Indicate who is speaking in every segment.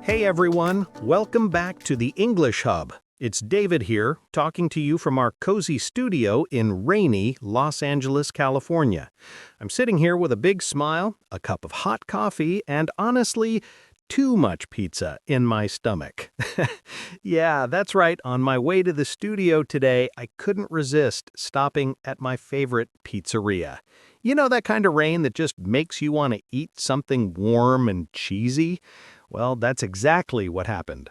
Speaker 1: Hey everyone, welcome back to the English Hub. It's David here, talking to you from our cozy studio in rainy Los Angeles, California. I'm sitting here with a big smile, a cup of hot coffee, and honestly, too much pizza in my stomach. Yeah, that's right. On my way to the studio today, I couldn't resist stopping at my favorite pizzeria. You know that kind of rain that just makes you want to eat something warm and cheesy? Well, that's exactly what happened.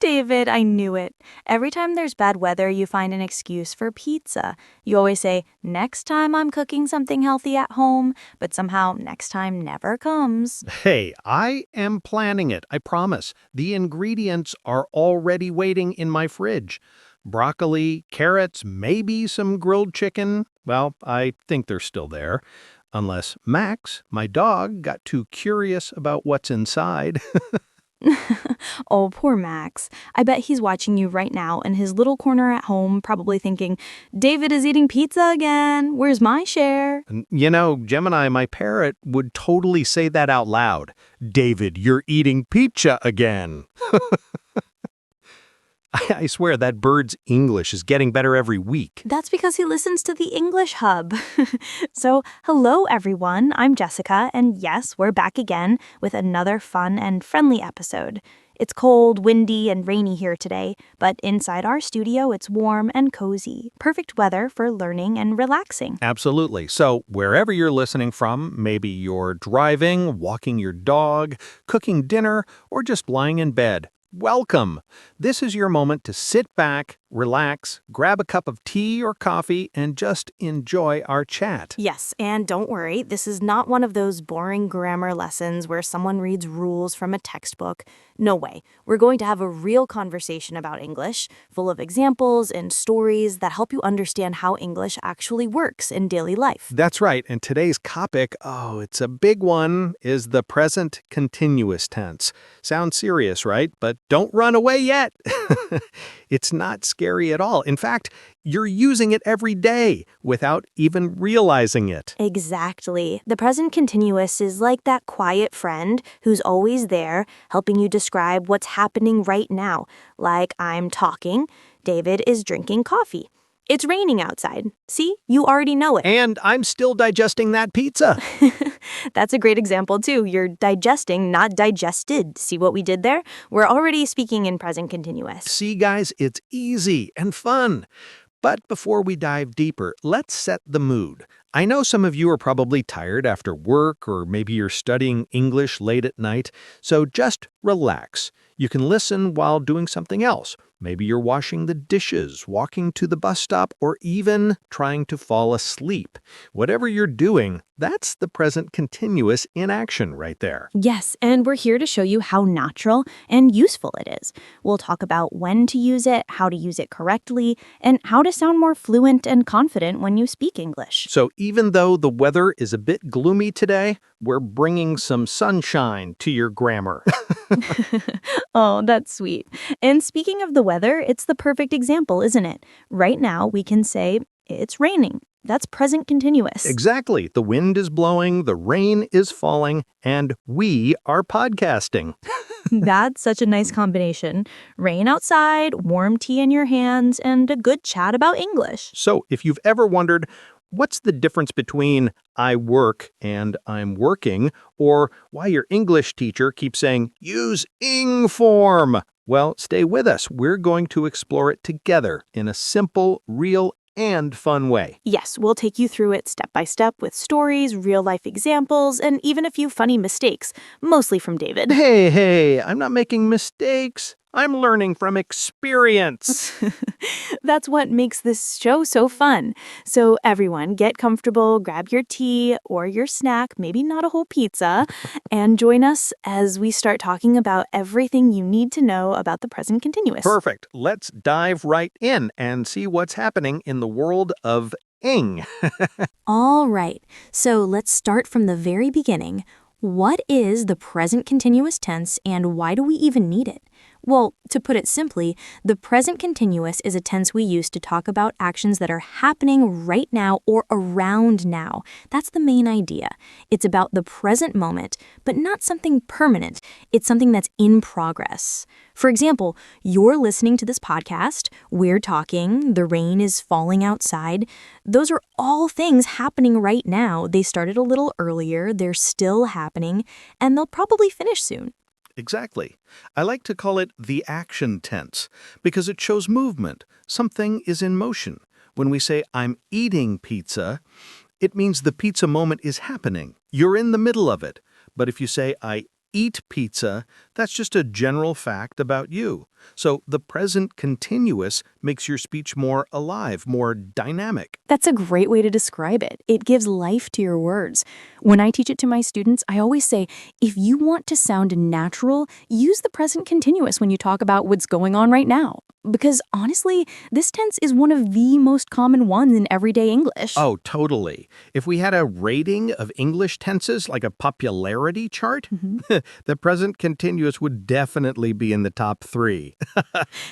Speaker 2: David, I knew it. Every time there's bad weather, you find an excuse for pizza. You always say, next time I'm cooking something healthy at home, but somehow next time never comes.
Speaker 1: Hey, I am planning it, I promise. The ingredients are already waiting in my fridge. Broccoli, carrots, maybe some grilled chicken. Well, I think they're still there. Unless Max, my dog, got too curious about what's inside.
Speaker 2: Oh, poor Max. I bet he's watching you right now in his little corner at home, probably thinking, David is eating pizza again. Where's my share?
Speaker 1: And, Gemini, my parrot, would totally say that out loud. David, you're eating pizza again. I swear that bird's English is getting better every week.
Speaker 2: That's because he listens to the English Hub. So, hello everyone, I'm Jessica, and yes, we're back again with another fun and friendly episode. It's cold, windy, and rainy here today, but inside our studio it's warm and cozy. Perfect weather for learning and relaxing.
Speaker 1: Absolutely. So wherever you're listening from, maybe you're driving, walking your dog, cooking dinner, or just lying in bed, welcome. This is your moment to sit back, relax, grab a cup of tea or coffee, and just enjoy our chat.
Speaker 2: Yes, and don't worry, this is not one of those boring grammar lessons where someone reads rules from a textbook. No way. We're going to have a real conversation about English, full of examples and stories that help you understand how English actually works in daily life.
Speaker 1: That's right. And today's topic, it's a big one, is the present continuous tense. Sounds serious, right? But don't run away yet. It's not scary at all. In fact, you're using it every day without even realizing it.
Speaker 2: Exactly. The present continuous is like that quiet friend who's always there, helping you describe what's happening right now. Like, I'm talking, David is drinking coffee. It's raining outside. See, you already know it.
Speaker 1: And I'm still digesting that pizza.
Speaker 2: That's a great example, too. You're digesting, not digested. See what we did there? We're already speaking in present continuous.
Speaker 1: See, guys, it's easy and fun. But before we dive deeper, let's set the mood. I know some of you are probably tired after work, or maybe you're studying English late at night, so just relax. You can listen while doing something else. Maybe you're washing the dishes, walking to the bus stop, or even trying to fall asleep. Whatever you're doing, that's the present continuous in action right there.
Speaker 2: Yes, and we're here to show you how natural and useful it is. We'll talk about when to use it, how to use it correctly, and how to sound more fluent and confident when you speak English.
Speaker 1: So even though the weather is a bit gloomy today, we're bringing some sunshine to your grammar.
Speaker 2: Oh, that's sweet. And speaking of the weather, it's the perfect example, isn't it? Right now, we can say, it's raining. That's present continuous.
Speaker 1: Exactly. The wind is blowing, the rain is falling, and we are podcasting.
Speaker 2: That's such a nice combination. Rain outside, warm tea in your hands, and a good chat about English.
Speaker 1: So if you've ever wondered, what's the difference between I work and I'm working, or why your English teacher keeps saying, use ing form? Well, stay with us. We're going to explore it together in a simple, real, and fun way.
Speaker 2: Yes, we'll take you through it step by step with stories, real-life examples, and even a few funny mistakes, mostly from David.
Speaker 1: Hey, I'm not making mistakes. I'm learning from experience.
Speaker 2: That's what makes this show so fun. So everyone, get comfortable, grab your tea or your snack, maybe not a whole pizza, and join us as we start talking about everything you need to know about the present continuous.
Speaker 1: Perfect. Let's dive right in and see what's happening in the world of ing.
Speaker 2: All right, so let's start from the very beginning. What is the present continuous tense and why do we even need it? Well, to put it simply, the present continuous is a tense we use to talk about actions that are happening right now or around now. That's the main idea. It's about the present moment, but not something permanent. It's something that's in progress. For example, you're listening to this podcast, we're talking, the rain is falling outside. Those are all things happening right now. They started a little earlier, they're still happening, and they'll probably finish soon.
Speaker 1: Exactly. I like to call it the action tense because it shows movement. Something is in motion. When we say, I'm eating pizza, it means the pizza moment is happening. You're in the middle of it. But if you say, I eat pizza, that's just a general fact about you. So the present continuous makes your speech more alive, more dynamic.
Speaker 2: That's a great way to describe it. It gives life to your words. When I teach it to my students, I always say, if you want to sound natural, use the present continuous when you talk about what's going on right now. Because honestly, this tense is one of the most common ones in everyday English.
Speaker 1: Oh, totally. If we had a rating of English tenses, like a popularity chart, the present continuous would definitely be in the top 3.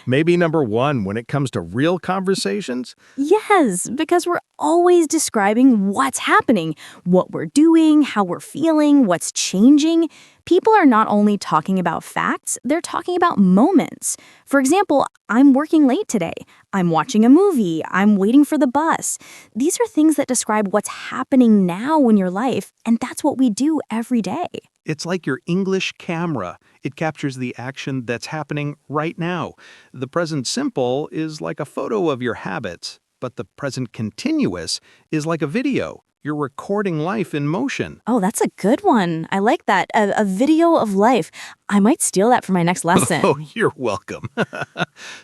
Speaker 1: Maybe number 1 when it comes to real conversations.
Speaker 2: Yes, because we're always describing what's happening, what we're doing, how we're feeling, what's changing. People are not only talking about facts, they're talking about moments. For example, I'm working late today. I'm watching a movie. I'm waiting for the bus. These are things that describe what's happening now in your life, and that's what we do every day.
Speaker 1: It's like your English camera. It captures the action that's happening right now. The present simple is like a photo of your habits, but the present continuous is like a video. You're recording life in motion.
Speaker 2: Oh, that's a good one. I like that. A video of life. I might steal that for my next lesson.
Speaker 1: Oh, you're welcome.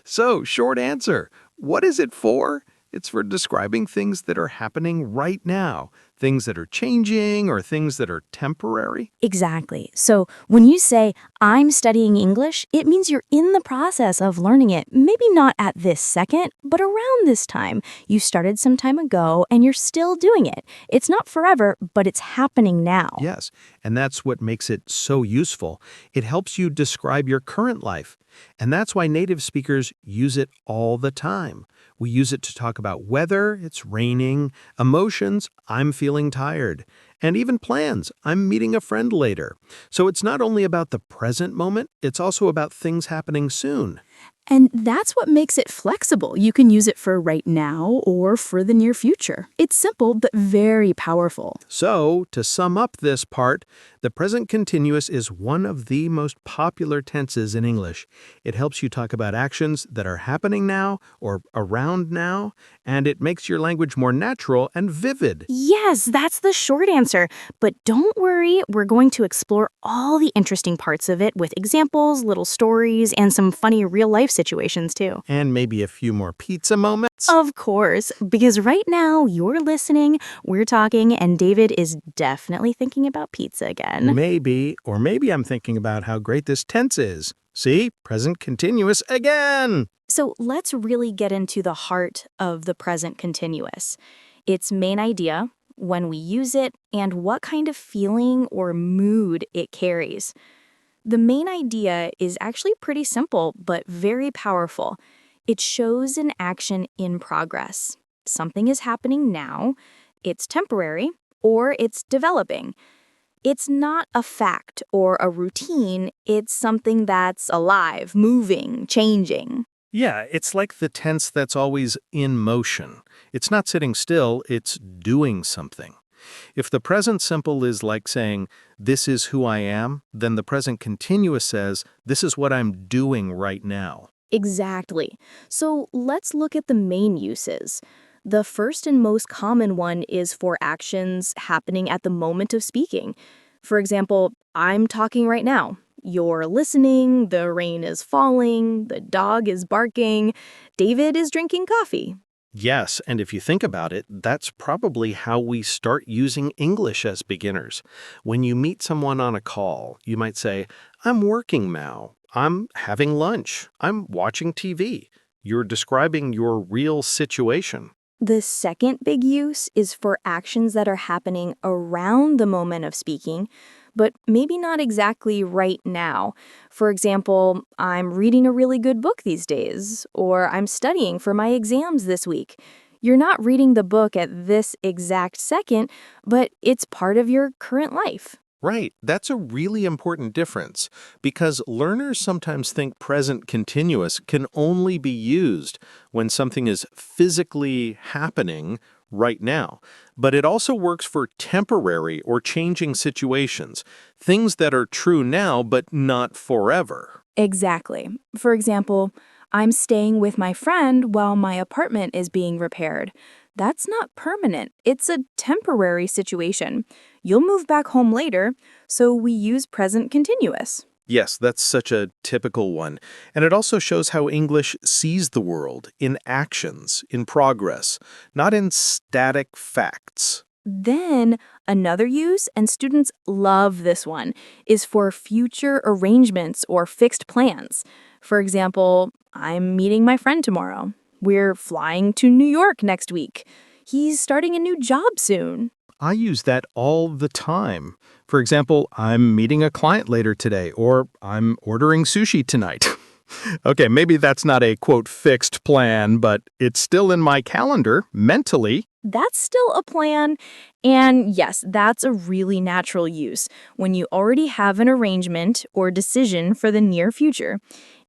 Speaker 1: So, short answer. What is it for? It's for describing things that are happening right now, things that are changing or things that are temporary.
Speaker 2: Exactly. So when you say, I'm studying English, it means you're in the process of learning it. Maybe not at this second, but around this time. You started some time ago and you're still doing it. It's not forever, but it's happening now.
Speaker 1: Yes, and that's what makes it so useful. It helps you describe your current life. And that's why native speakers use it all the time. We use it to talk about weather, it's raining, emotions, I'm feeling tired, and even plans, I'm meeting a friend later. So it's not only about the present moment, it's also about things happening soon.
Speaker 2: And that's what makes it flexible. You can use it for right now or for the near future. It's simple, but very powerful.
Speaker 1: So, to sum up this part, the present continuous is one of the most popular tenses in English. It helps you talk about actions that are happening now or around now, and it makes your language more natural and vivid.
Speaker 2: Yes, that's the short answer. But don't worry, we're going to explore all the interesting parts of it with examples, little stories, and some funny real-life situations too.
Speaker 1: And maybe a few more pizza moments.
Speaker 2: Of course, because right now you're listening, we're talking, and David is definitely thinking about pizza again.
Speaker 1: Maybe, or maybe I'm thinking about how great this tense is. See, present continuous again.
Speaker 2: So let's really get into the heart of the present continuous. Its main idea, when we use it, and what kind of feeling or mood it carries. The main idea is actually pretty simple, but very powerful. It shows an action in progress. Something is happening now, it's temporary, or it's developing. It's not a fact or a routine, it's something that's alive, moving, changing.
Speaker 1: Yeah, it's like the tense that's always in motion. It's not sitting still, it's doing something. If the present simple is like saying, this is who I am, then the present continuous says, this is what I'm doing right now.
Speaker 2: Exactly. So let's look at the main uses. The first and most common one is for actions happening at the moment of speaking. For example, I'm talking right now. You're listening, the rain is falling, the dog is barking, David is drinking coffee.
Speaker 1: Yes, and if you think about it, that's probably how we start using English as beginners. When you meet someone on a call, you might say, I'm working now, I'm having lunch, I'm watching TV. You're describing your real situation.
Speaker 2: The second big use is for actions that are happening around the moment of speaking, but maybe not exactly right now. For example, I'm reading a really good book these days, or I'm studying for my exams this week. You're not reading the book at this exact second, but it's part of your current life.
Speaker 1: Right, that's a really important difference because learners sometimes think present continuous can only be used when something is physically happening right now. But it also works for temporary or changing situations, things that are true now but not forever.
Speaker 2: Exactly. For example, I'm staying with my friend while my apartment is being repaired. That's not permanent. It's a temporary situation. You'll move back home later, so we use present continuous.
Speaker 1: Yes, that's such a typical one. And it also shows how English sees the world in actions, in progress, not in static facts.
Speaker 2: Then, another use, and students love this one, is for future arrangements or fixed plans. For example, I'm meeting my friend tomorrow. We're flying to New York next week. He's starting a new job soon.
Speaker 1: I use that all the time. For example, I'm meeting a client later today, or I'm ordering sushi tonight. Okay, maybe that's not a quote fixed plan, but it's still in my calendar mentally.
Speaker 2: That's still a plan. And yes, that's a really natural use when you already have an arrangement or decision for the near future.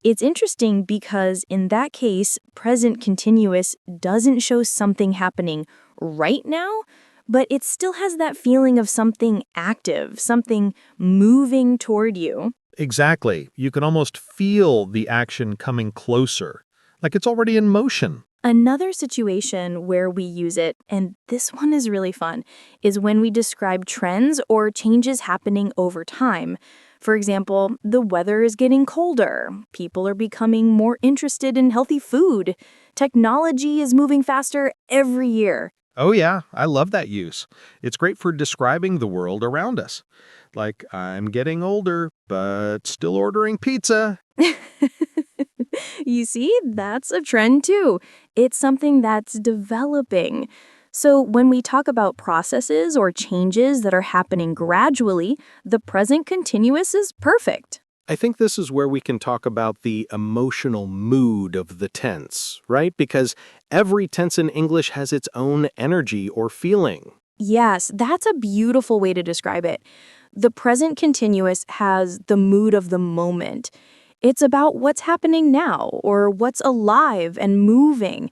Speaker 2: It's interesting because in that case, present continuous doesn't show something happening right now, but it still has that feeling of something active, something moving toward you.
Speaker 1: Exactly. You can almost feel the action coming closer, like it's already in motion.
Speaker 2: Another situation where we use it, and this one is really fun, is when we describe trends or changes happening over time. For example, the weather is getting colder, people are becoming more interested in healthy food, technology is moving faster every year.
Speaker 1: Oh, yeah, I love that use. It's great for describing the world around us. Like, I'm getting older, but still ordering pizza.
Speaker 2: You see, that's a trend too. It's something that's developing. So, when we talk about processes or changes that are happening gradually, the present continuous is perfect.
Speaker 1: I think this is where we can talk about the emotional mood of the tense, right? Because every tense in English has its own energy or feeling.
Speaker 2: Yes, that's a beautiful way to describe it. The present continuous has the mood of the moment. It's about what's happening now or what's alive and moving.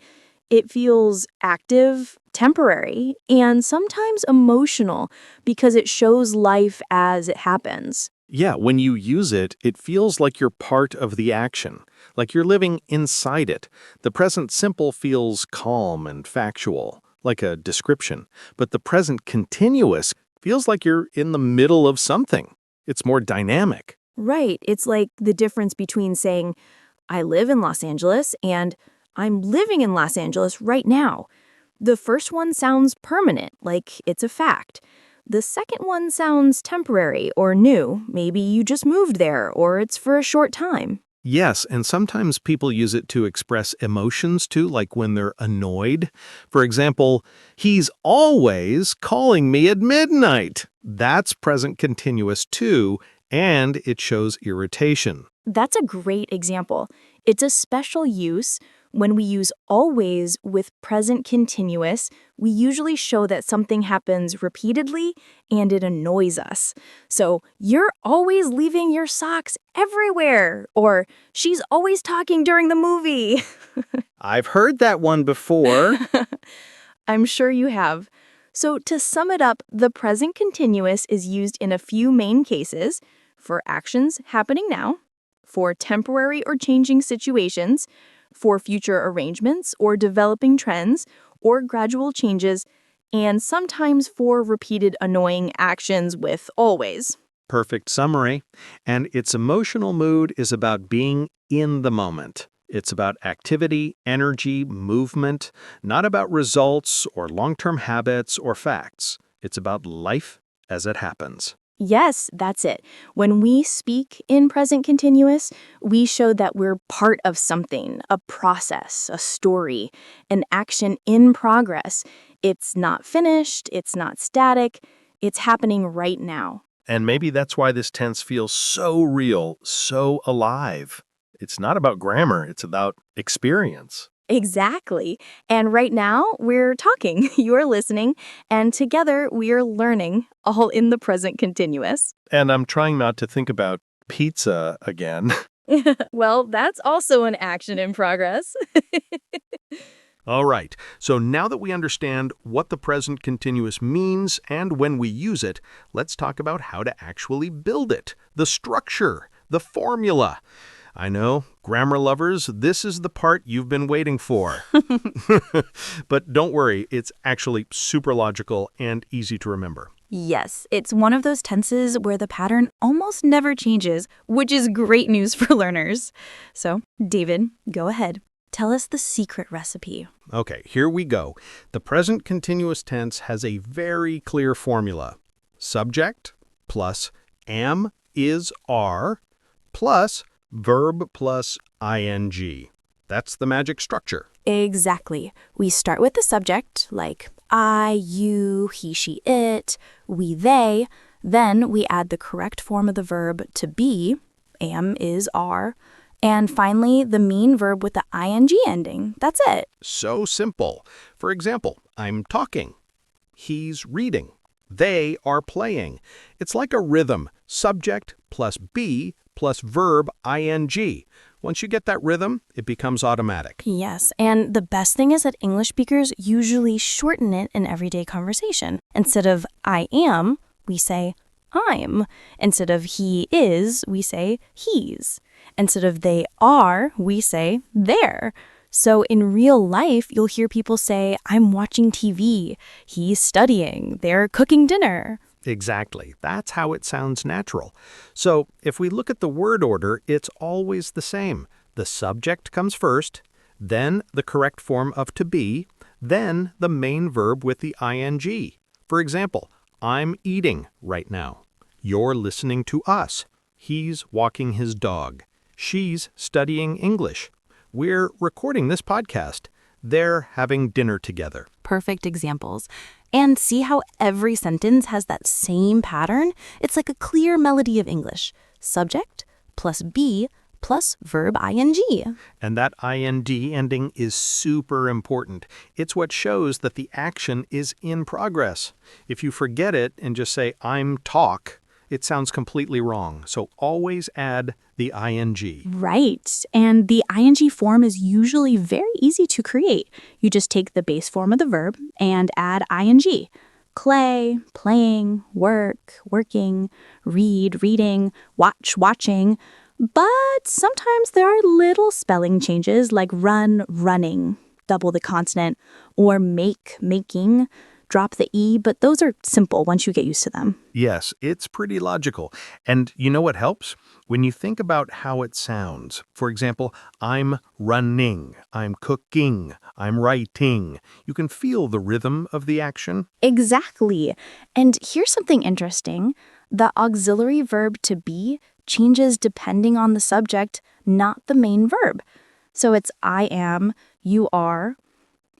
Speaker 2: It feels active, temporary, and sometimes emotional because it shows life as it happens.
Speaker 1: Yeah, when you use it, it feels like you're part of the action, like you're living inside it. The present simple feels calm and factual, like a description, but the present continuous feels like you're in the middle of something. It's more dynamic.
Speaker 2: Right. It's like the difference between saying, I live in Los Angeles and I'm living in Los Angeles right now. The first one sounds permanent, like it's a fact. The second one sounds temporary or new. Maybe you just moved there or it's for a short time.
Speaker 1: Yes, and sometimes people use it to express emotions too, like when they're annoyed. For example, he's always calling me at midnight. That's present continuous too, and it shows irritation.
Speaker 2: That's a great example. It's a special use. When we use always with present continuous, we usually show that something happens repeatedly and it annoys us. So, you're always leaving your socks everywhere, or she's always talking during the movie.
Speaker 1: I've heard that one before.
Speaker 2: I'm sure you have. So, to sum it up, the present continuous is used in a few main cases for actions happening now, for temporary or changing situations, for future arrangements or developing trends or gradual changes, and sometimes for repeated annoying actions with always.
Speaker 1: Perfect summary. And its emotional mood is about being in the moment. It's about activity, energy, movement, not about results or long-term habits or facts. It's about life as it happens.
Speaker 3: Yes, that's it. When we speak in present continuous, we show that we're part of something, a process, a story, an action in progress. It's not finished, it's not static, it's happening right now.
Speaker 1: And maybe that's why this tense feels so real, so alive. It's not about grammar, it's about experience.
Speaker 3: Exactly. And right now, we're talking, you're listening, and together we're learning, all in the present continuous.
Speaker 1: And I'm trying not to think about pizza again.
Speaker 3: Well, that's also an action in progress.
Speaker 1: All right, so now that we understand what the present continuous means and when we use it, let's talk about how to actually build it, the structure, the formula. I know, grammar lovers, this is the part you've been waiting for. But don't worry, it's actually super logical and easy to remember.
Speaker 2: Yes, it's one of those tenses where the pattern almost never changes, which is great news for learners. So, David, go ahead. Tell us the secret recipe.
Speaker 1: Okay, here we go. The present continuous tense has a very clear formula. Subject plus am, is, are, plus verb plus ing. That's the magic structure.
Speaker 2: Exactly. We start with the subject, like I, you, he, she, it, we, they. Then we add the correct form of the verb to be, am, is, are. And finally, the main verb with the ing ending. That's it.
Speaker 1: So simple. For example, I'm talking. He's reading. They are playing. It's like a rhythm. Subject plus be plus verb ing. Once you get that rhythm, it becomes automatic.
Speaker 2: Yes, and the best thing is that English speakers usually shorten it in everyday conversation. Instead of I am, we say I'm. Instead of he is, we say he's. Instead of they are, we say they're. So in real life, you'll hear people say, I'm watching TV, he's studying, they're cooking dinner.
Speaker 1: Exactly. That's how it sounds natural. So if we look at the word order, it's always the same. The subject comes first, then the correct form of to be, then the main verb with the ing. For example, I'm eating right now. You're listening to us. He's walking his dog. She's studying English. We're recording this podcast. They're having dinner together.
Speaker 2: Perfect examples. And see how every sentence has that same pattern? It's like a clear melody of English. Subject plus be plus verb ing.
Speaker 1: And that ing ending is super important. It's what shows that the action is in progress. If you forget it and just say, I'm talk, it sounds completely wrong. So always add the ing.
Speaker 3: Right. And the ing form is usually very easy to create. You just take the base form of the verb and add ing. Play, playing, work, working, read, reading, watch, watching. But sometimes there are little spelling changes like run, running, double the consonant, or make, making, drop the E, but those are simple once you get used to them.
Speaker 1: Yes, it's pretty logical. And you know what helps? When you think about how it sounds. For example, I'm running, I'm cooking, I'm writing. You can feel the rhythm of the action.
Speaker 3: Exactly. And here's something interesting. The auxiliary verb to be changes depending on the subject, not the main verb. So it's I am, you are,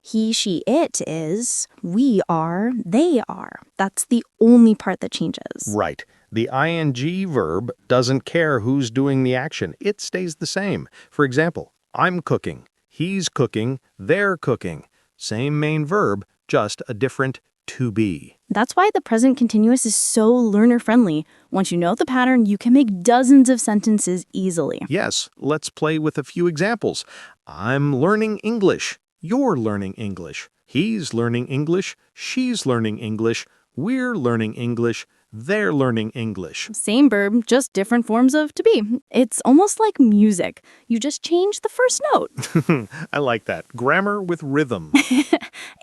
Speaker 3: he, she, it is, we are, they are. That's the only part that changes.
Speaker 1: Right. The ing verb doesn't care who's doing the action. It stays the same. For example, I'm cooking, he's cooking, they're cooking. Same main verb, just a different to be.
Speaker 3: That's why the present continuous is so learner-friendly. Once you know the pattern, you can make dozens of sentences easily.
Speaker 1: Yes, let's play with a few examples. I'm learning English. You're learning English. He's learning English. She's learning English. We're learning English. They're learning English.
Speaker 3: Same verb, just different forms of to be. It's almost like music. You just change the first note.
Speaker 1: I like that. Grammar with rhythm.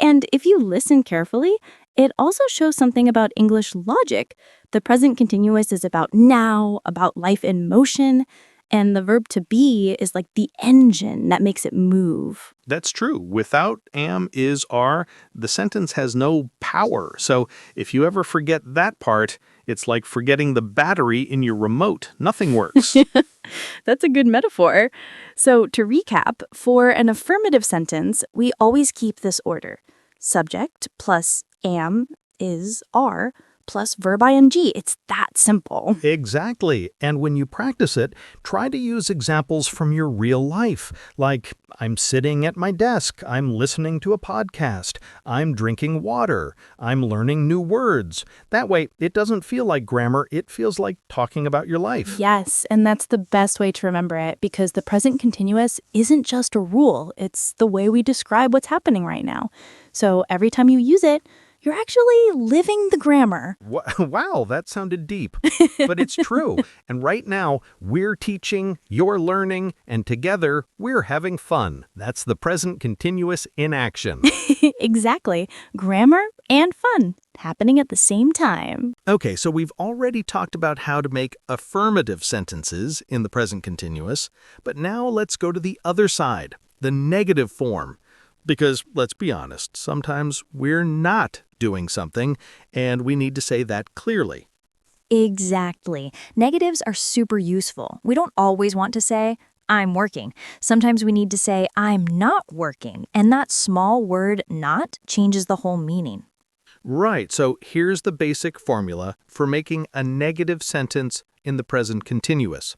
Speaker 3: And if you listen carefully, it also shows something about English logic. The present continuous is about now, about life in motion, And the verb to be is like the engine that makes it move.
Speaker 1: That's true. Without am, is, are, the sentence has no power. So if you ever forget that part, it's like forgetting the battery in your remote. Nothing works.
Speaker 3: That's a good metaphor. So to recap, for an affirmative sentence, we always keep this order. Subject plus am, is, are, plus verb ing. It's that simple.
Speaker 1: Exactly. And when you practice it, try to use examples from your real life, like I'm sitting at my desk, I'm listening to a podcast, I'm drinking water, I'm learning new words. That way, it doesn't feel like grammar, it feels like talking about your life.
Speaker 3: Yes, and that's the best way to remember it because the present continuous isn't just a rule, it's the way we describe what's happening right now. So every time you use it, you're actually living the grammar.
Speaker 1: Wow, that sounded deep. But it's true. And right now, we're teaching, you're learning, and together, we're having fun. That's the present continuous in action.
Speaker 3: Exactly. Grammar and fun happening at the same time.
Speaker 1: Okay, so we've already talked about how to make affirmative sentences in the present continuous, but now let's go to the other side, the negative form. Because, let's be honest, sometimes we're not doing something, and we need to say that clearly.
Speaker 2: Exactly. Negatives are super useful. We don't always want to say, I'm working. Sometimes we need to say, I'm not working. And that small word not changes the whole meaning.
Speaker 1: Right, so here's the basic formula for making a negative sentence in the present continuous.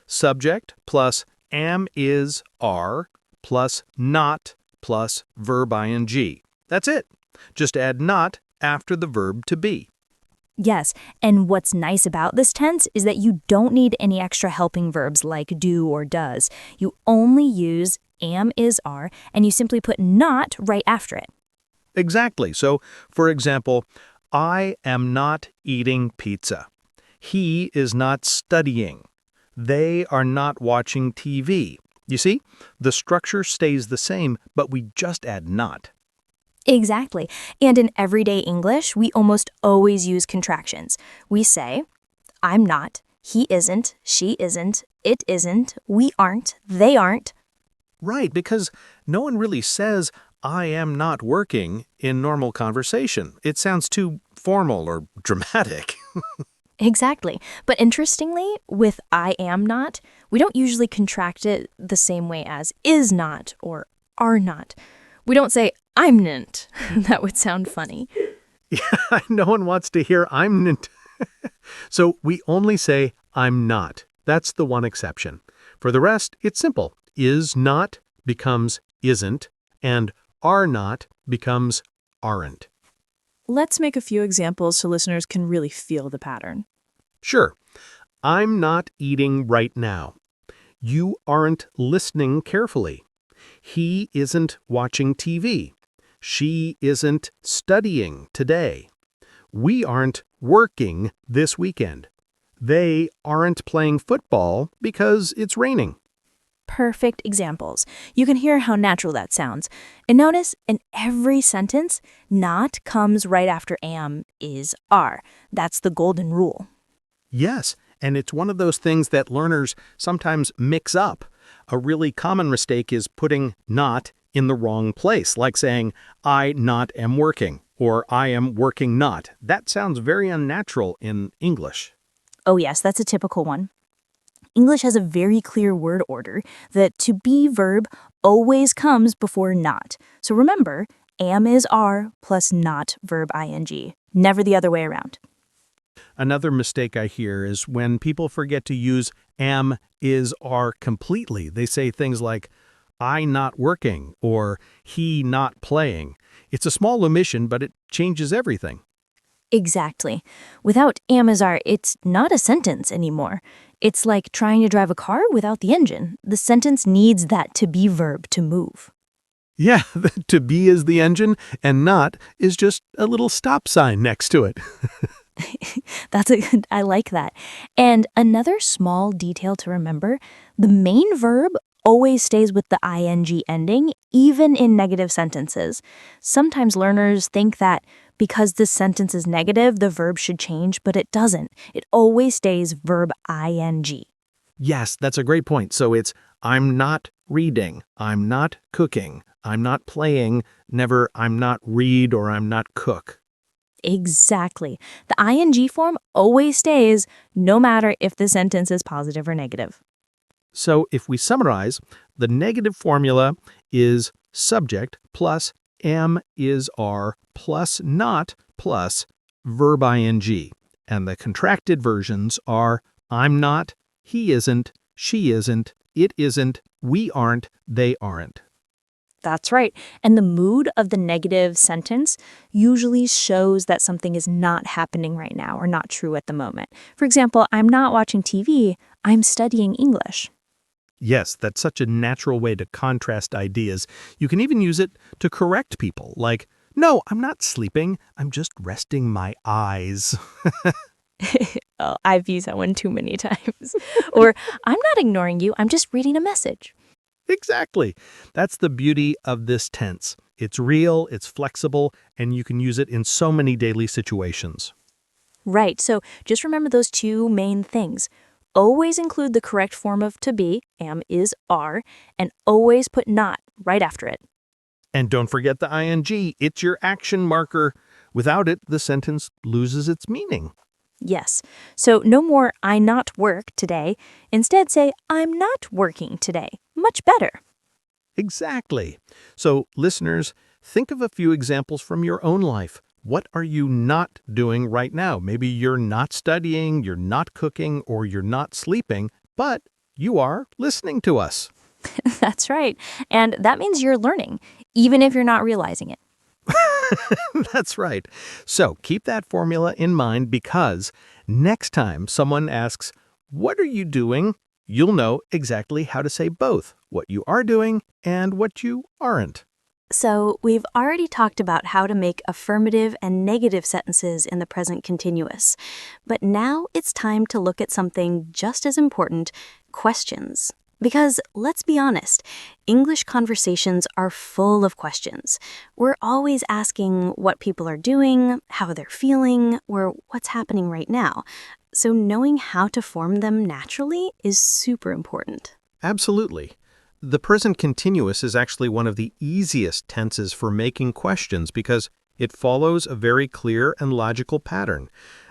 Speaker 1: Subject plus am, is, are, plus not, plus verb ing. That's it. Just add not after the verb to be.
Speaker 2: Yes, and what's nice about this tense is that you don't need any extra helping verbs like do or does. You only use am, is, are, and you simply put not right after it.
Speaker 1: Exactly. So, for example, I am not eating pizza. He is not studying. They are not watching TV. You see, the structure stays the same, but we just add not.
Speaker 2: Exactly. And in everyday English, we almost always use contractions. We say, I'm not, he isn't, she isn't, it isn't, we aren't, they aren't.
Speaker 1: Right, because no one really says, I am not working in normal conversation. It sounds too formal or dramatic.
Speaker 2: Exactly. But interestingly, with I am not, we don't usually contract it the same way as is not or are not. We don't say I'm n't. That would sound funny.
Speaker 1: Yeah, no one wants to hear I'm n. So we only say I'm not. That's the one exception. For the rest, it's simple. Is not becomes isn't, and are not becomes aren't.
Speaker 3: Let's make a few examples so listeners can really feel the pattern.
Speaker 1: Sure. I'm not eating right now. You aren't listening carefully. He isn't watching TV. She isn't studying today. We aren't working this weekend. They aren't playing football because it's raining.
Speaker 2: Perfect examples. You can hear how natural that sounds. And notice in every sentence, not comes right after am, is, are. That's the golden rule.
Speaker 1: Yes, and it's one of those things that learners sometimes mix up. A really common mistake is putting not in the wrong place, like saying, I not am working, or I am working not. That sounds very unnatural in English.
Speaker 2: Oh yes, that's a typical one. English has a very clear word order. The to be verb always comes before not. So remember, am, is, are plus not verb ing. Never the other way around.
Speaker 1: Another mistake I hear is when people forget to use am, is, are completely. They say things like, I not working, or he not playing. It's a small omission, but it changes everything.
Speaker 2: Exactly. Without am, is, are, it's not a sentence anymore. It's like trying to drive a car without the engine. The sentence needs that to be verb to move.
Speaker 1: Yeah, to be is the engine, and not is just a little stop sign next to it.
Speaker 2: I like that. And another small detail to remember, the main verb always stays with the ing ending, even in negative sentences. Sometimes learners think that because this sentence is negative, the verb should change, but it doesn't. It always stays verb ing.
Speaker 1: Yes, that's a great point. So it's I'm not reading, I'm not cooking, I'm not playing, never I'm not read or I'm not cook.
Speaker 2: Exactly. The ing form always stays, no matter if the sentence is positive or negative.
Speaker 1: So if we summarize, the negative formula is subject plus am is are plus not plus verb ing. And the contracted versions are I'm not, he isn't, she isn't, it isn't, we aren't, they aren't.
Speaker 2: That's right. And the mood of the negative sentence usually shows that something is not happening right now or not true at the moment. For example, I'm not watching TV, I'm studying English.
Speaker 1: Yes, that's such a natural way to contrast ideas. You can even use it to correct people, like, no, I'm not sleeping, I'm just resting my eyes.
Speaker 2: Oh, I've used that one too many times. Or, I'm not ignoring you, I'm just reading a message.
Speaker 1: Exactly. That's the beauty of this tense. It's real, it's flexible, and you can use it in so many daily situations.
Speaker 2: Right, so just remember those two main things. Always include the correct form of to be, am, is, are, and always put not right after it.
Speaker 1: And don't forget the ing. It's your action marker. Without it, the sentence loses its meaning.
Speaker 2: Yes, so no more I not work today. Instead say I'm not working today. Much better.
Speaker 1: Exactly. So, listeners, think of a few examples from your own life. What are you not doing right now? Maybe you're not studying, you're not cooking, or you're not sleeping, but you are listening to us.
Speaker 2: That's right. And that means you're learning, even if you're not realizing it.
Speaker 1: That's right. So keep that formula in mind because next time someone asks, what are you doing? You'll know exactly how to say both what you are doing and what you aren't.
Speaker 2: So, we've already talked about how to make affirmative and negative sentences in the present continuous. But now it's time to look at something just as important, questions. Because, let's be honest, English conversations are full of questions. We're always asking what people are doing, how they're feeling, or what's happening right now. So, knowing how to form them naturally is super important.
Speaker 1: Absolutely. The present continuous is actually one of the easiest tenses for making questions because it follows a very clear and logical pattern.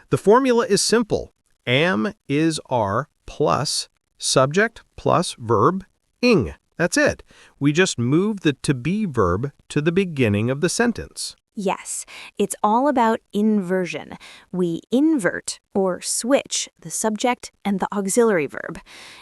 Speaker 1: The formula is simple. Am, is, are, plus subject plus verb, ing. That's it. We just move the to be verb to the beginning of the sentence.
Speaker 2: Yes, it's all about inversion. We invert or switch the subject and the auxiliary verb.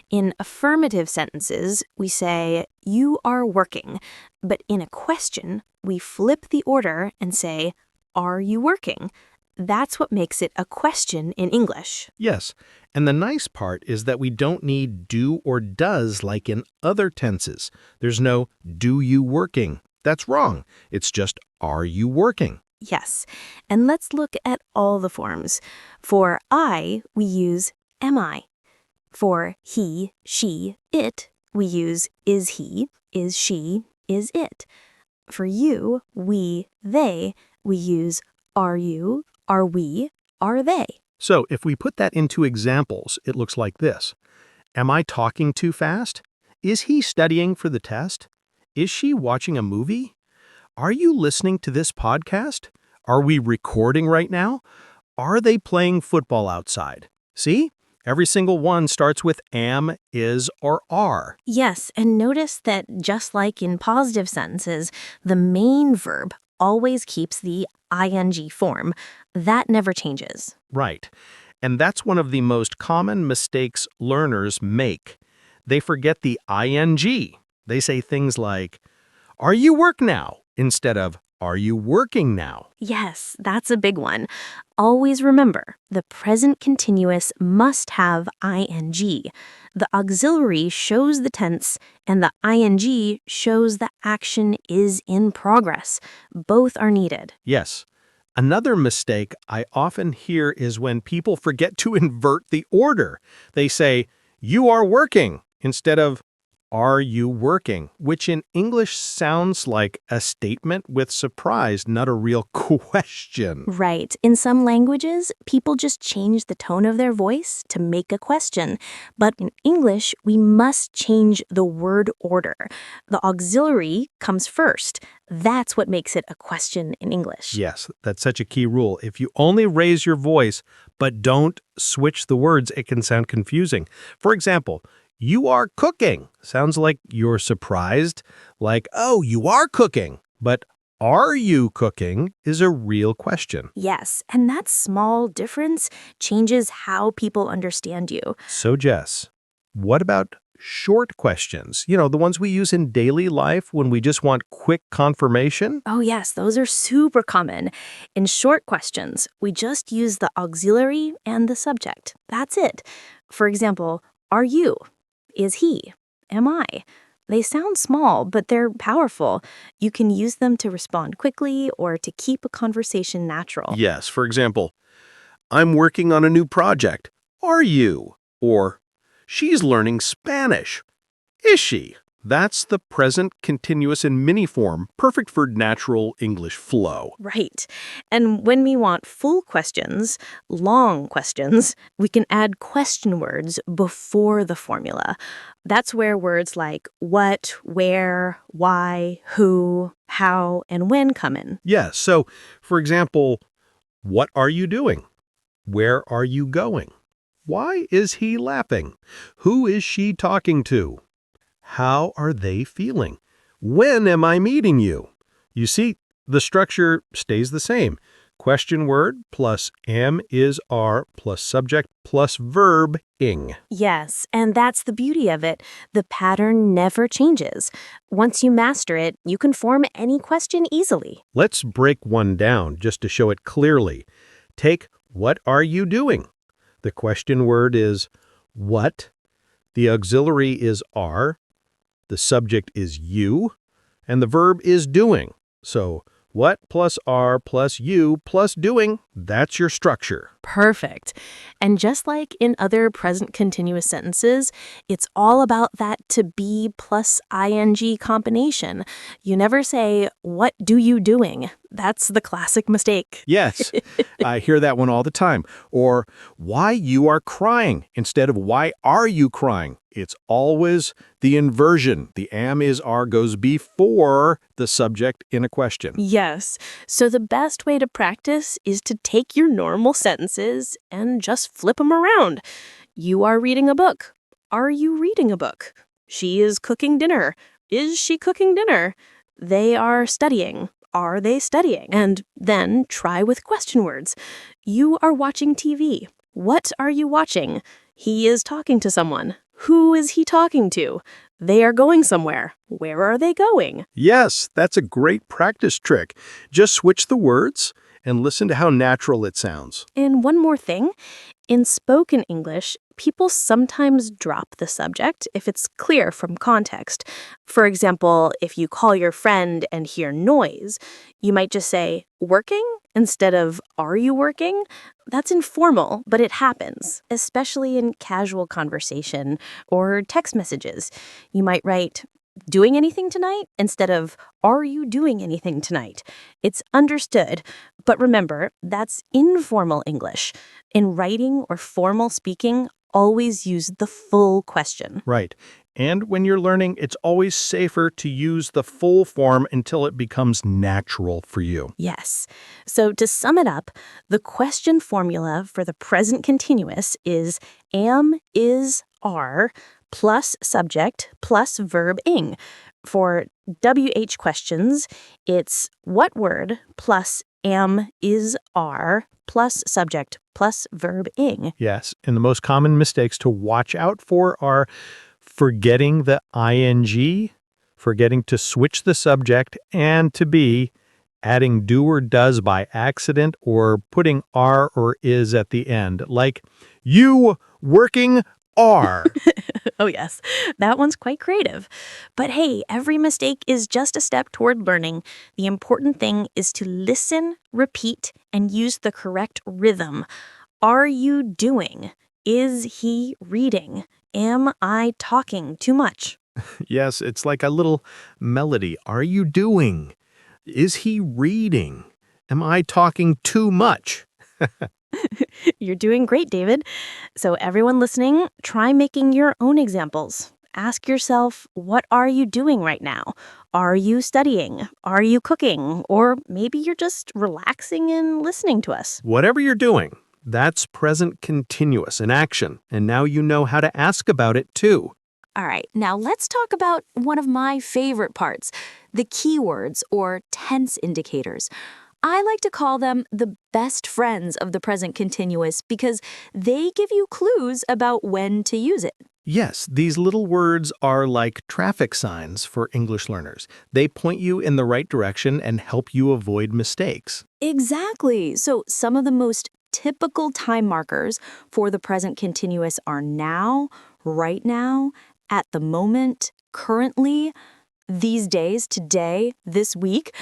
Speaker 2: In affirmative sentences, we say, you are working. But in a question, we flip the order and say, are you working? That's what makes it a question in English.
Speaker 1: Yes, and the nice part is that we don't need do or does like in other tenses. There's no do you working. That's wrong. It's just are you working?
Speaker 2: Yes, and let's look at all the forms. For I, we use am I. For he, she, it, we use is he, is she, is it. For you, we, they, we use are you, are we, are they.
Speaker 1: So if we put that into examples, it looks like this. Am I talking too fast? Is he studying for the test? Is she watching a movie? Are you listening to this podcast? Are we recording right now? Are they playing football outside? See? Every single one starts with am, is, or are.
Speaker 2: Yes, and notice that just like in positive sentences, the main verb always keeps the ing form. That never changes.
Speaker 1: Right. And that's one of the most common mistakes learners make. They forget the ing. They say things like, are you work now? Instead of, are you working now?
Speaker 2: Yes, that's a big one. Always remember, the present continuous must have ing. The auxiliary shows the tense, and the ing shows the action is in progress. Both are needed.
Speaker 1: Yes. Another mistake I often hear is when people forget to invert the order. They say, you are working, instead of, are you working? Which in English sounds like a statement with surprise, not a real question.
Speaker 2: Right. In some languages, people just change the tone of their voice to make a question. But in English, we must change the word order. The auxiliary comes first. That's what makes it a question in English.
Speaker 1: Yes, that's such a key rule. If you only raise your voice but don't switch the words, it can sound confusing. For example, you are cooking sounds like you're surprised, like, oh, you are cooking. But are you cooking is a real question.
Speaker 2: Yes, and that small difference changes how people understand you.
Speaker 1: So, Jess, what about short questions? You know, the ones we use in daily life when we just want quick confirmation?
Speaker 2: Oh, yes, those are super common. In short questions, we just use the auxiliary and the subject. That's it. For example, are you? Is he? Am I? They sound small, but they're powerful. You can use them to respond quickly or to keep a conversation natural.
Speaker 1: Yes, for example, I'm working on a new project. Are you? Or, she's learning Spanish. Is she? That's the present continuous in mini form, perfect for natural English flow.
Speaker 2: Right. And when we want full questions, long questions, we can add question words before the formula. That's where words like what, where, why, who, how, and when come in.
Speaker 1: Yes, so, for example, what are you doing? Where are you going? Why is he laughing? Who is she talking to? How are they feeling? When am I meeting you? You see, the structure stays the same. Question word plus am, is, are plus subject plus verb ing.
Speaker 2: Yes, and that's the beauty of it. The pattern never changes. Once you master it, you can form any question easily.
Speaker 1: Let's break one down just to show it clearly. Take what are you doing? The question word is what. The auxiliary is are. The subject is you. And the verb is doing. So what plus are plus you plus doing, that's your structure.
Speaker 2: Perfect. And just like in other present continuous sentences, it's all about that to be plus ing combination. You never say, what do you doing? That's the classic mistake.
Speaker 1: Yes, I hear that one all the time. Or why you are crying instead of why are you crying? It's always the inversion. The am, is, are goes before the subject in a question.
Speaker 2: Yes. So the best way to practice is to take your normal sentences and just flip them around. You are reading a book. Are you reading a book? She is cooking dinner. Is she cooking dinner? They are studying. Are they studying? And then try with question words. You are watching TV. What are you watching? He is talking to someone. Who is he talking to? They are going somewhere. Where are they going?
Speaker 1: Yes, that's a great practice trick. Just switch the words and listen to how natural it sounds.
Speaker 2: And one more thing. In spoken English, people sometimes drop the subject if it's clear from context. For example, if you call your friend and hear noise, you might just say, working? Instead of, are you working? That's informal, but it happens, especially in casual conversation or text messages. You might write, doing anything tonight? Instead of, are you doing anything tonight? It's understood, but remember, that's informal English. In writing or formal speaking, always use the full question.
Speaker 1: Right. And when you're learning, it's always safer to use the full form until it becomes natural for you.
Speaker 2: Yes. So to sum it up, the question formula for the present continuous is am, is, are, plus subject, plus verb ing. For WH questions, it's what word plus am, is, are, plus subject, plus verb ing.
Speaker 1: Yes, and the most common mistakes to watch out for are forgetting the ing, forgetting to switch the subject, and to be, adding do or does by accident, or putting are or is at the end, like you working are.
Speaker 2: Oh, yes. That one's quite creative. But hey, every mistake is just a step toward learning. The important thing is to listen, repeat, and use the correct rhythm. Are you doing? Is he reading? Am I talking too much?
Speaker 1: Yes, it's like a little melody. Are you doing? Is he reading? Am I talking too much?
Speaker 2: You're doing great, David. So, everyone listening, try making your own examples. Ask yourself, what are you doing right now? Are you studying? Are you cooking? Or maybe you're just relaxing and listening to us.
Speaker 1: Whatever you're doing, that's present continuous in action, and now you know how to ask about it too.
Speaker 2: All right, now let's talk about one of my favorite parts, the keywords or tense indicators. I like to call them the best friends of the present continuous because they give you clues about when to use it.
Speaker 1: Yes, these little words are like traffic signs for English learners. They point you in the right direction and help you avoid mistakes.
Speaker 2: Exactly. So some of the most typical time markers for the present continuous are now, right now, at the moment, currently, these days, today, this week.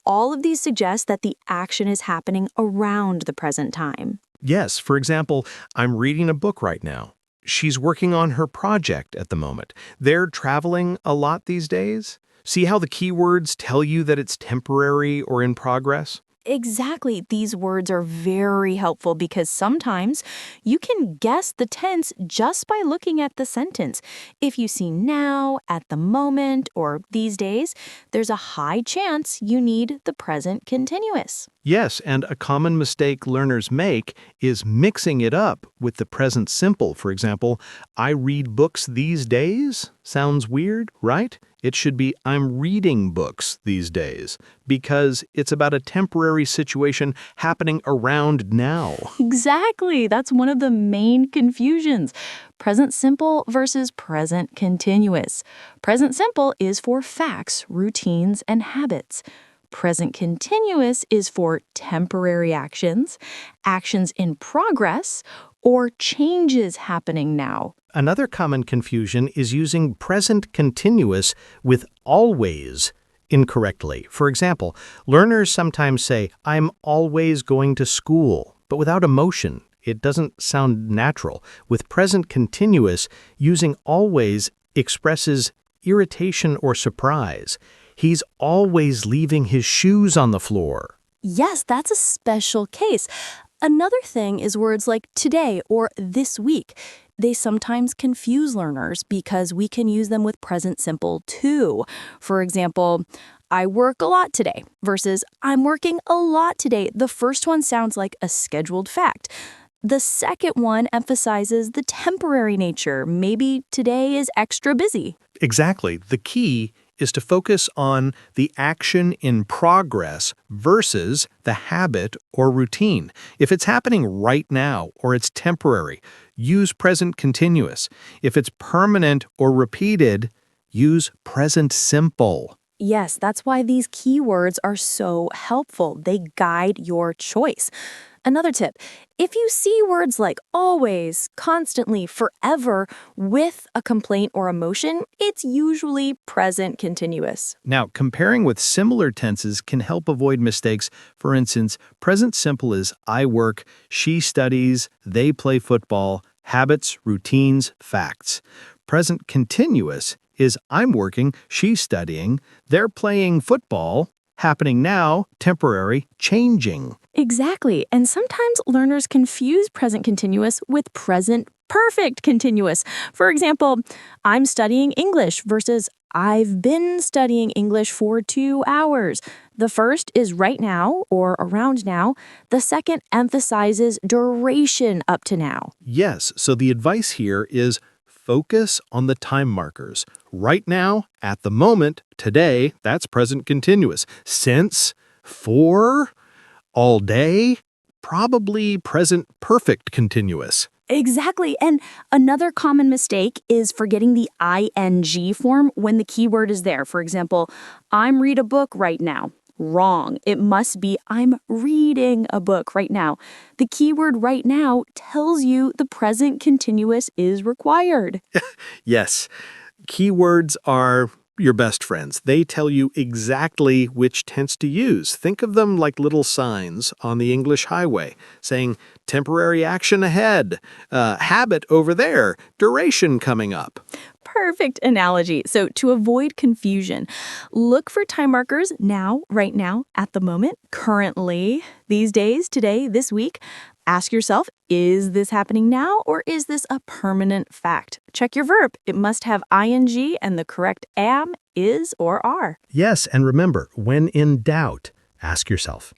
Speaker 2: All of these suggest that the action is happening around the present time.
Speaker 1: Yes, for example, I'm reading a book right now. She's working on her project at the moment. They're traveling a lot these days. See how the keywords tell you that it's temporary or in progress?
Speaker 2: Exactly. These words are very helpful because sometimes you can guess the tense just by looking at the sentence. If you see now, at the moment, or these days, there's a high chance you need the present continuous.
Speaker 1: Yes, and a common mistake learners make is mixing it up with the present simple. For example, I read books these days. Sounds weird, right? It should be I'm reading books these days because it's about a temporary situation happening around now.
Speaker 2: Exactly. That's one of the main confusions. Present simple versus present continuous. Present simple is for facts, routines, and habits. Present continuous is for temporary actions, actions in progress, or changes happening now.
Speaker 1: Another common confusion is using present continuous with always incorrectly. For example, learners sometimes say, I'm always going to school, but without emotion. It doesn't sound natural. With present continuous, using always expresses irritation or surprise. He's always leaving his shoes on the floor.
Speaker 2: Yes, that's a special case. Another thing is words like today or this week. They sometimes confuse learners because we can use them with present simple too. For example, I work a lot today versus I'm working a lot today. The first one sounds like a scheduled fact. The second one emphasizes the temporary nature. Maybe today is extra busy.
Speaker 1: Exactly. The key is to focus on the action in progress versus the habit or routine. If it's happening right now or it's temporary, use present continuous. If it's permanent or repeated, use present simple.
Speaker 2: Yes, that's why these keywords are so helpful. They guide your choice. Another tip, if you see words like always, constantly, forever with a complaint or emotion, it's usually present continuous.
Speaker 1: Now, comparing with similar tenses can help avoid mistakes. For instance, present simple is I work, she studies, they play football, habits, routines, facts. Present continuous is I'm working, she's studying, they're playing football, happening now, temporary, changing.
Speaker 2: Exactly. And sometimes learners confuse present continuous with present perfect continuous. For example, I'm studying English versus I've been studying English for 2 hours. The first is right now or around now. The second emphasizes duration up to now.
Speaker 1: Yes, so the advice here is focus on the time markers. Right now, at the moment, today, that's present continuous. Since, for, all day, probably present perfect continuous.
Speaker 2: Exactly. And another common mistake is forgetting the ing form when the keyword is there. For example, I'm read a book right now. Wrong. It must be I'm reading a book right now. The keyword right now tells you the present continuous is required.
Speaker 1: Yes, keywords are your best friends. They tell you exactly which tense to use. Think of them like little signs on the English highway saying temporary action ahead, habit over there, duration coming up.
Speaker 3: Perfect analogy. So to avoid confusion, look for time markers now, right now, at the moment, currently, these days, today, this week. Ask yourself, is this happening now or is this a permanent fact? Check your verb. It must have ing and the correct am, is, or are.
Speaker 1: Yes, and remember, when in doubt, ask yourself,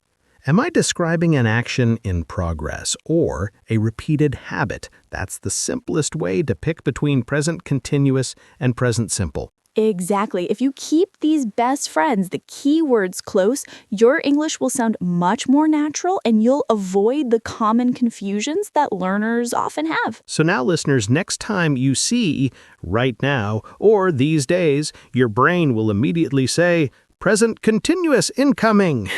Speaker 1: am I describing an action in progress or a repeated habit? That's the simplest way to pick between present continuous and present simple.
Speaker 3: Exactly. If you keep these best friends, the key words close, your English will sound much more natural and you'll avoid the common confusions that learners often have.
Speaker 1: So now, listeners, next time you see right now or these days, your brain will immediately say, present continuous incoming.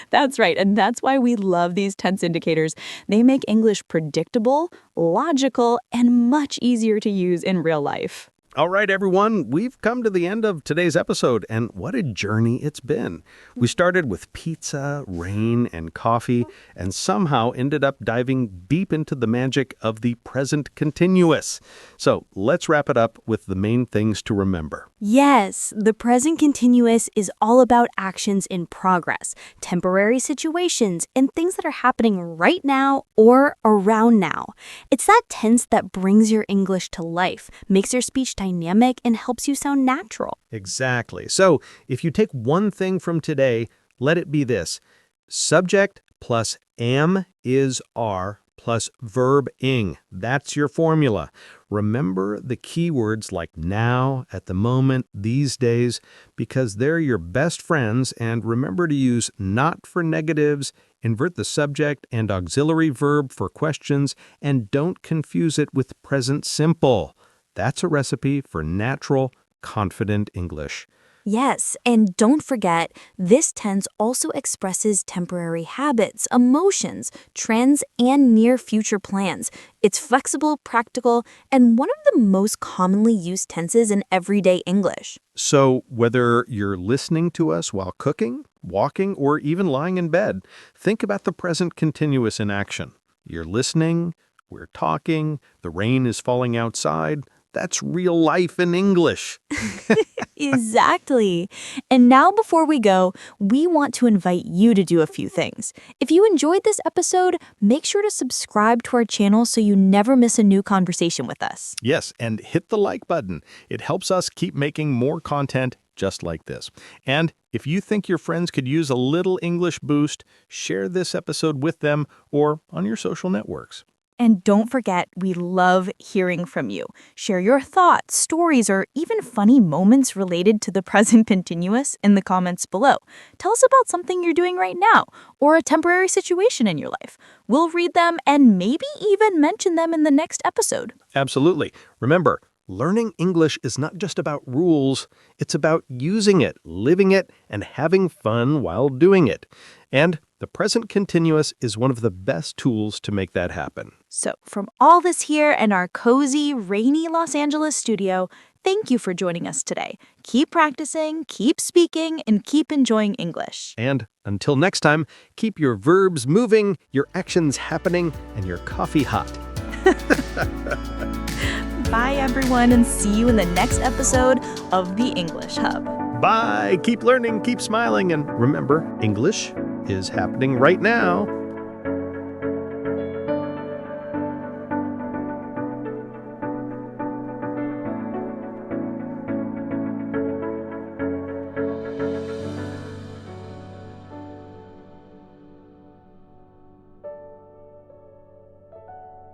Speaker 3: That's right. And that's why we love these tense indicators. They make English predictable, logical, and much easier to use in real life.
Speaker 1: All right, everyone, we've come to the end of today's episode, and what a journey it's been. We started with pizza, rain, and coffee, and somehow ended up diving deep into the magic of the present continuous. So let's wrap it up with the main things to remember.
Speaker 2: Yes, the present continuous is all about actions in progress, temporary situations, and things that are happening right now or around now. It's that tense that brings your English to life, makes your speech dynamic, and helps you sound natural.
Speaker 1: Exactly. So if you take one thing from today, let it be this. Subject plus am, is, are plus verb ing. That's your formula. Remember the keywords like now, at the moment, these days, because they're your best friends, and remember to use not for negatives, invert the subject and auxiliary verb for questions, and don't confuse it with present simple. That's a recipe for natural, confident English.
Speaker 2: Yes, and don't forget, this tense also expresses temporary habits, emotions, trends, and near-future plans. It's flexible, practical, and one of the most commonly used tenses in everyday English.
Speaker 1: So whether you're listening to us while cooking, walking, or even lying in bed, think about the present continuous in action. You're listening, we're talking, the rain is falling outside. That's real life in English.
Speaker 2: Exactly. And now before we go, we want to invite you to do a few things. If you enjoyed this episode, make sure to subscribe to our channel so you never miss a new conversation with us.
Speaker 1: Yes, and hit the like button. It helps us keep making more content just like this. And if you think your friends could use a little English boost, share this episode with them or on your social networks.
Speaker 2: And don't forget, we love hearing from you. Share your thoughts, stories, or even funny moments related to the present continuous in the comments below. Tell us about something you're doing right now or a temporary situation in your life. We'll read them and maybe even mention them in the next episode.
Speaker 1: Absolutely. Remember, learning English is not just about rules. It's about using it, living it, and having fun while doing it. And the present continuous is one of the best tools to make that happen.
Speaker 2: So from all this here in our cozy, rainy Los Angeles studio, thank you for joining us today. Keep practicing, keep speaking, and keep enjoying English.
Speaker 1: And until next time, keep your verbs moving, your actions happening, and your coffee hot.
Speaker 2: Bye, everyone, and see you in the next episode of the English Hub.
Speaker 1: Bye. Keep learning, keep smiling, and remember, English is happening right now.